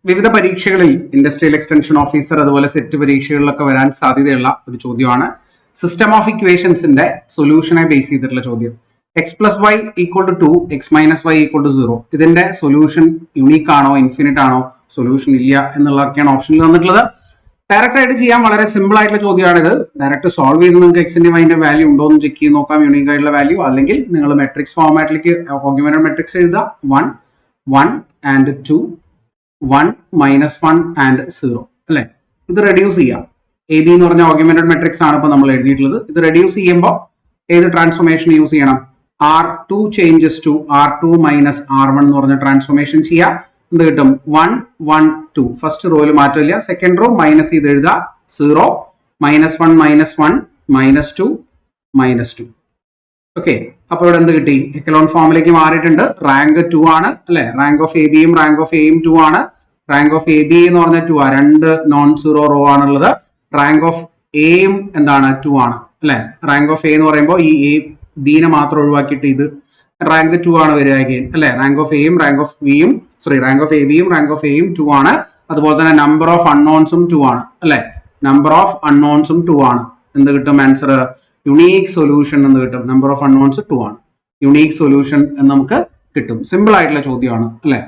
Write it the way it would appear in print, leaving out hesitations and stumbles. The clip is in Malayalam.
വിവിധ പരീക്ഷകളിൽ ഇൻഡസ്ട്രിയൽ എക്സ്റ്റൻഷൻ ഓഫീസർ അതുപോലെ സെറ്റ് പരീക്ഷകളിലൊക്കെ വരാൻ സാധ്യതയുള്ള ഒരു ചോദ്യമാണ്. സിസ്റ്റം ഓഫ് ഇക്വേഷൻസിന്റെ സൊല്യൂഷനെ ബേസ് ചെയ്തിട്ടുള്ള ചോദ്യം. X plus Y equal to 2, X minus Y equal to 0. ഇതിന്റെ സൊല്യൂഷൻ യുണീക്ക് ആണോ ഇൻഫിനിറ്റ് ആണോ, സൊല്യൂഷൻ ഇല്ല എന്നുള്ളതൊക്കെയാണ് ഓപ്ഷനിൽ വന്നിട്ടുള്ളത്. ഡയറക്റ്റ് ആയിട്ട് ചെയ്യാൻ വളരെ സിമ്പിൾ ആയിട്ടുള്ള ചോദ്യമാണിത്. ഡയറക്റ്റ് സോൾവ് ചെയ്ത് നിങ്ങൾക്ക് എക്സിന്റെ വൈന്റെ വാല്യൂ ഉണ്ടോ എന്ന് ചെക്ക് ചെയ്ത് നോക്കാം, യുണീക്ക് ആയിട്ടുള്ള വാല്യൂ. അല്ലെങ്കിൽ നിങ്ങൾ മെട്രിക്സ് ഫോർമാറ്റിലേക്ക് ഓഗ്യുമെന്റഡ് മെട്രിക്സ് എഴുതുക. 1 1 ആൻഡ് 2 1 മൈനസ് 1 ആൻഡ് 0 അല്ലെ. ഇത് റെഡ്യൂസ് ചെയ്യാം. എ ബി എന്ന് പറഞ്ഞ ഓഗ്യുമെന്റഡ് മെട്രിക്സ് ആണ് ഇപ്പൊ നമ്മൾ എഴുതിയിട്ടുള്ളത്. ഇത് റെഡ്യൂസ് ചെയ്യുമ്പോൾ ഏത് ട്രാൻസ്ഫോർമേഷൻ യൂസ് ചെയ്യണം? R2 changes to R2 minus R1 എന്ന് പറഞ്ഞ ട്രാൻസ്ഫോർമേഷൻ ചെയ്യാം. എന്ത് കിട്ടും? 1 1 2. ഫസ്റ്റ് റോയിൽ മാറ്റമില്ല. സെക്കൻഡ് റോ മൈനസ് ചെയ്ത് എഴുതുക. 0 minus 1 minus 1 minus 2 minus 2. Okay, അപ്പൊ ഇവിടെ എന്ത് കിട്ടി? എക്കലോൺ ഫോമിലേക്ക് മാറിയിട്ടുണ്ട്. റാങ്ക് 2 ആണ് അല്ലെ. റാങ്ക് ഓഫ് എ ബിയും റാങ്ക് ഓഫ് എയും 2 ആണ്. റാങ്ക് ഓഫ് എ ബി എന്ന് പറഞ്ഞ 2 ആണ്. 2 നോൺ സീറോ റോ ആണുള്ളത്. റാങ്ക് ഓഫ് എയും എന്താണ്? 2 ആണ് അല്ലെ. റാങ്ക് ഓഫ് എ എന്ന് പറയുമ്പോൾ ഈ എ ബിനെ മാത്രം ഒഴിവാക്കിയിട്ട് ഇത് റാങ്ക് 2 ആണ് വരിക അല്ലെ. റാങ്ക് ഓഫ് എയും റാങ്ക് ഓഫ് ബിയും റാങ്ക് ഓഫ് എ ബിയും റാങ്ക് ഓഫ് എയും 2 ആണ്. അതുപോലെ തന്നെ നമ്പർ ഓഫ് അൺനോൺസും 2 ആണ് അല്ലെ. നമ്പർ ഓഫ് അൺനോൺസും 2 ആണ്. എന്ത് കിട്ടും ആൻസർ? യുണീക് സൊല്യൂഷൻ എന്ന് കിട്ടും. നമ്പർ ഓഫ് അൺനോൺസ് 2 ആണ്. യുണീക് സൊല്യൂഷൻ എന്ന് നമുക്ക് കിട്ടും. സിമ്പിൾ ആയിട്ടുള്ള ചോദ്യമാണ് അല്ലെ.